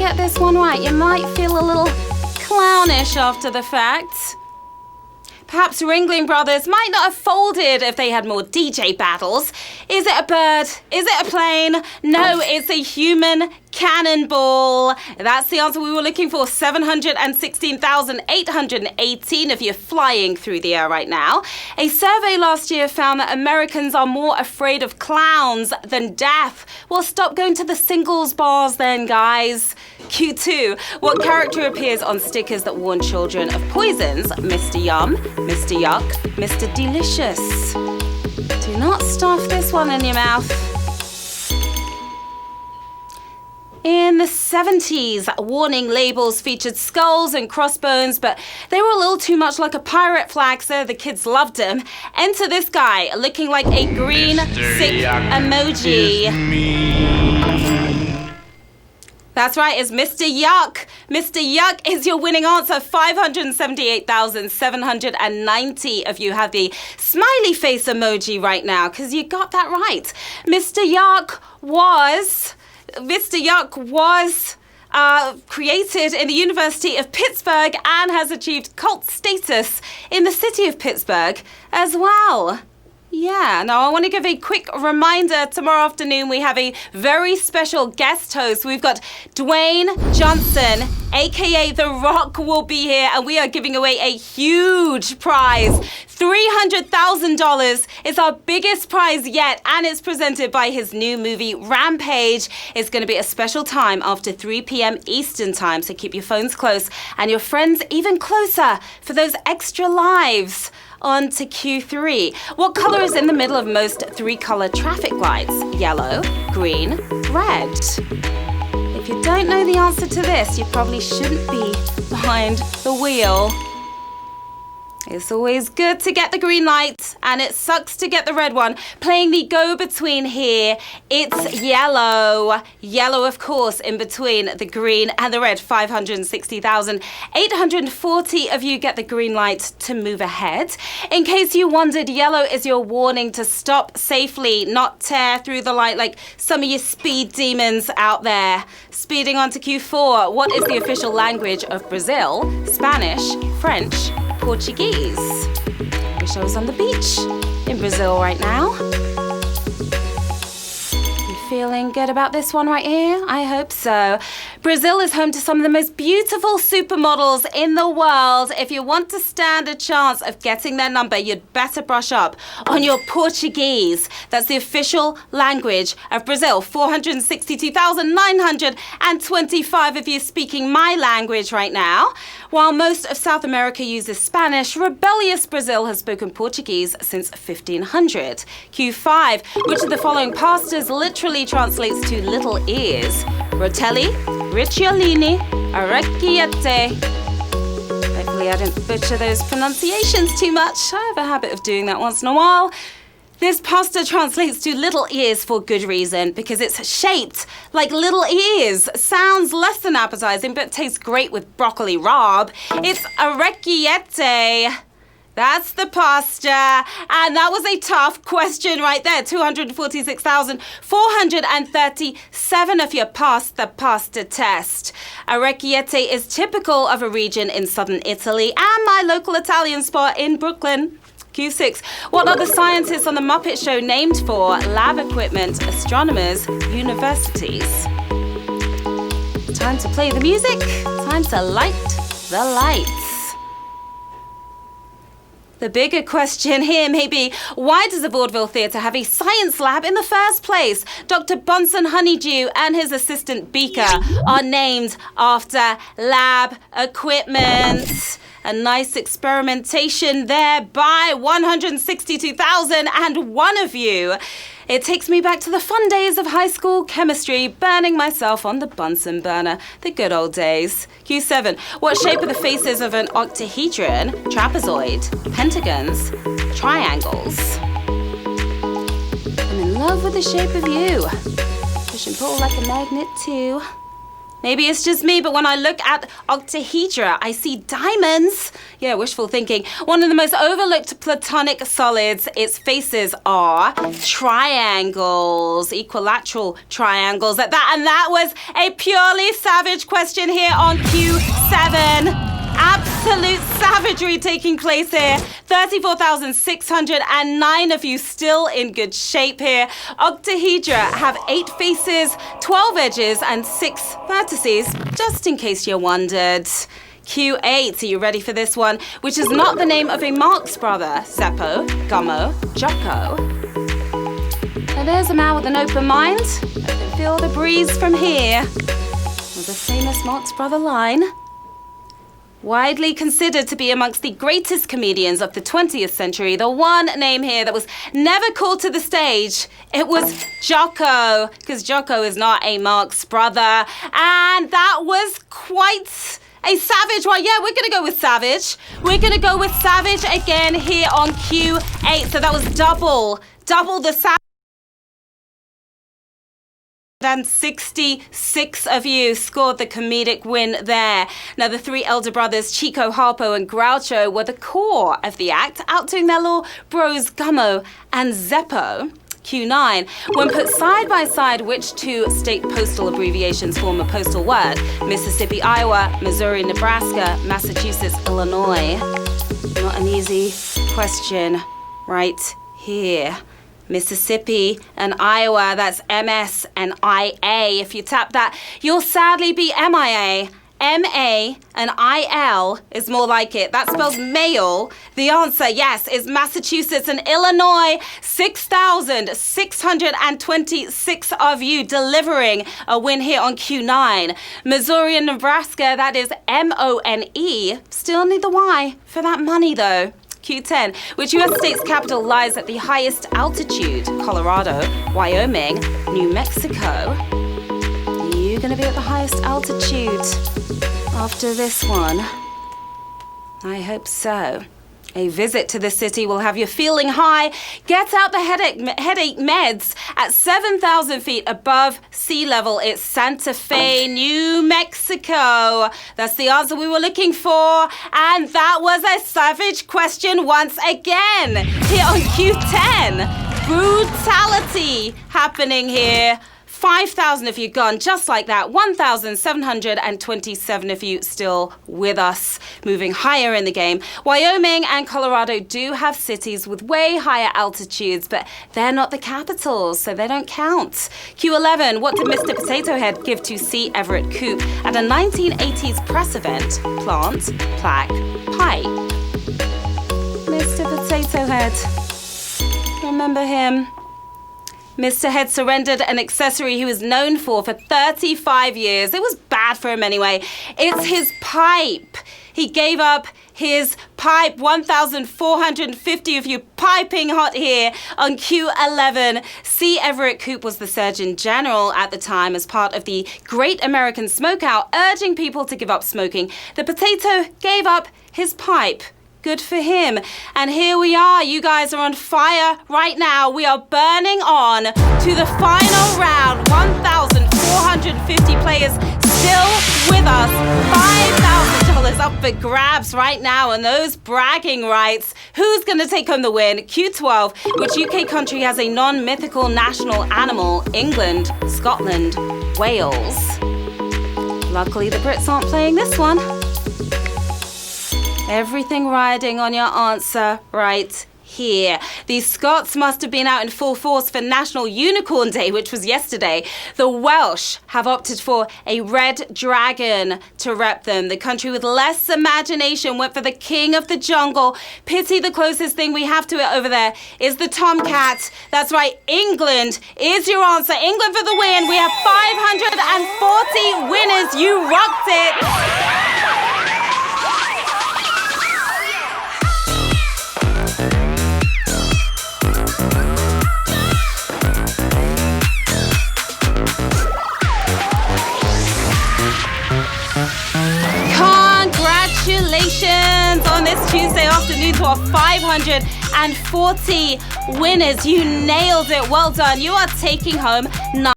get this one right, you might feel a little clownish after the fact. Perhaps Ringling Brothers might not have folded if they had more DJ battles. Is it a bird? Is it a plane? No, it's a human cannonball. That's the answer we were looking for. 716,818 of you flying through the air right now. A survey last year found that Americans are more afraid of clowns than death. Well, stop going to the singles bars then, guys. Q2. What character appears on stickers that warn children of poisons? Mr. Yum, Mr. Yuck, Mr. Delicious. Do not stuff this one in your mouth. In the 70s, warning labels featured skulls and crossbones, but they were a little too much like a pirate flag, so the kids loved them. Enter this guy, looking like a green, sick emoji. That's right, it's Mr. Yuck. Mr. Yuck is your winning answer. 578,790 of you have the smiley face emoji right now, because you got that right. Mr. Yuck was created in the University of Pittsburgh and has achieved cult status in the city of Pittsburgh as well. Yeah, now I want to give a quick reminder. Tomorrow afternoon we have a very special guest host. We've got Dwayne Johnson, aka The Rock, will be here, and we are giving away a huge prize. $300,000 is our biggest prize yet, and it's presented by his new movie, Rampage. It's going to be a special time after 3 p.m. Eastern time, so keep your phones close and your friends even closer for those extra lives. On to Q3. What color is in the middle of most three-color traffic lights? Yellow, green, red. If you don't know the answer to this, you probably shouldn't be behind the wheel. It's always good to get the green light, and it sucks to get the red one. Playing the go-between here, it's yellow. Yellow, of course, in between the green and the red. 560,840 of you get the green light to move ahead. In case you wondered, yellow is your warning to stop safely, not tear through the light like some of you speed demons out there. Speeding on to Q4. What is the official language of Brazil? Spanish, French, Portuguese. Wish I was on the beach in Brazil right now. You feeling good about this one right here? I hope so. Brazil is home to some of the most beautiful supermodels in the world. If you want to stand a chance of getting their number, you'd better brush up on your Portuguese. That's the official language of Brazil. 462,925 of you speaking my language right now. While most of South America uses Spanish, rebellious Brazil has spoken Portuguese since 1500. Q5, which of the following pastas literally translates to little ears? Rotelli, Ricciolini, Orecchiette. Hopefully I didn't butcher those pronunciations too much. I have a habit of doing that once in a while. This pasta translates to little ears for good reason, because it's shaped like little ears. Sounds less than appetizing, but tastes great with broccoli rabe. It's Orecchiette. That's the pasta. And that was a tough question right there. 246,437 of you passed the pasta test. Orecchiette is typical of a region in southern Italy and my local Italian spot in Brooklyn. Q6. What are the scientists on the Muppet Show named for? Lab equipment, astronomers, universities. Time to play the music. Time to light the lights. The bigger question here may be, why does the Vaudeville Theatre have a science lab in the first place? Dr. Bunsen Honeydew and his assistant Beaker are named after lab equipment. A nice experimentation there by 162,001 of you. It takes me back to the fun days of high school chemistry, burning myself on the Bunsen burner. The good old days. Q7. What shape are the faces of an octahedron, trapezoid, pentagons, triangles? I'm in love with the shape of you. Push and pull like a magnet too. Maybe it's just me, but when I look at octahedra, I see diamonds. Yeah, wishful thinking. One of the most overlooked platonic solids, its faces are triangles, equilateral triangles. And that was a purely savage question here on Q7. Absolute savagery taking place here. 34,609 of you still in good shape here. Octahedra have 8 faces, 12 edges, and 6 vertices, just in case you wondered. Q8, are you ready for this one? Which is not the name of a Marx brother. Zeppo, Gummo, Jocko. Now there's a man with an open mind. I can feel the breeze from here. With the famous Marx brother line. Widely considered to be amongst the greatest comedians of the 20th century, the one name here that was never called to the stage, it was Jocko, because Jocko is not a Marx brother. And that was quite a savage one. Yeah, we're going to go with savage. We're going to go with savage again here on Q8. So that was double the savage. And 66 of you scored the comedic win there. Now, the 3 elder brothers, Chico, Harpo, and Groucho, were the core of the act, outdoing their little bros Gummo and Zeppo. Q9. When put side by side, which 2 state postal abbreviations form a postal word? Mississippi, Iowa, Missouri, Nebraska, Massachusetts, Illinois. Not an easy question right here. Mississippi and Iowa, that's MS and IA. If you tap that, you'll sadly be MIA. MA and IL is more like it. That spells male. The answer, yes, is Massachusetts and Illinois. 6,626 of you delivering a win here on Q9. Missouri and Nebraska, that is MONE. Still need the Y for that money, though. Q10, which U.S. state's capital lies at the highest altitude? Colorado, Wyoming, New Mexico. You're going to be at the highest altitude after this one. I hope so. A visit to the city will have you feeling high. Get out the headache meds. At 7,000 feet above sea level, it's Santa Fe, New Mexico. That's the answer we were looking for. And that was a savage question once again. Here on Q10. Brutality happening here. 5,000 of you gone, just like that. 1,727 of you still with us, moving higher in the game. Wyoming and Colorado do have cities with way higher altitudes, but they're not the capitals, so they don't count. Q11, what did Mr. Potato Head give to C. Everett Koop at a 1980s press event? Plant, plaque, pipe. Mr. Potato Head. Remember him? Mr. Head surrendered an accessory he was known for 35 years. It was bad for him anyway. It's his pipe. He gave up his pipe. 1,450 of you piping hot here on Q11. C. Everett Koop was the Surgeon General at the time as part of the Great American Smokeout, urging people to give up smoking. The potato gave up his pipe. Good for him. And here we are. You guys are on fire right now. We are burning on to the final round. 1,450 players still with us. $5,000 up for grabs right now. And those bragging rights. Who's going to take home the win? Q12. Which UK country has a non-mythical national animal? England, Scotland, Wales. Luckily, the Brits aren't playing this one. Everything riding on your answer right here. The Scots must have been out in full force for National Unicorn Day, which was yesterday. The Welsh have opted for a red dragon to rep them. The country with less imagination went for the king of the jungle. Pity the closest thing we have to it over there is the tomcat. That's right, England is your answer. England for the win. We have 540 winners. You rocked it. Congratulations on this Tuesday afternoon to our 540 winners. You nailed it. Well done. You are taking home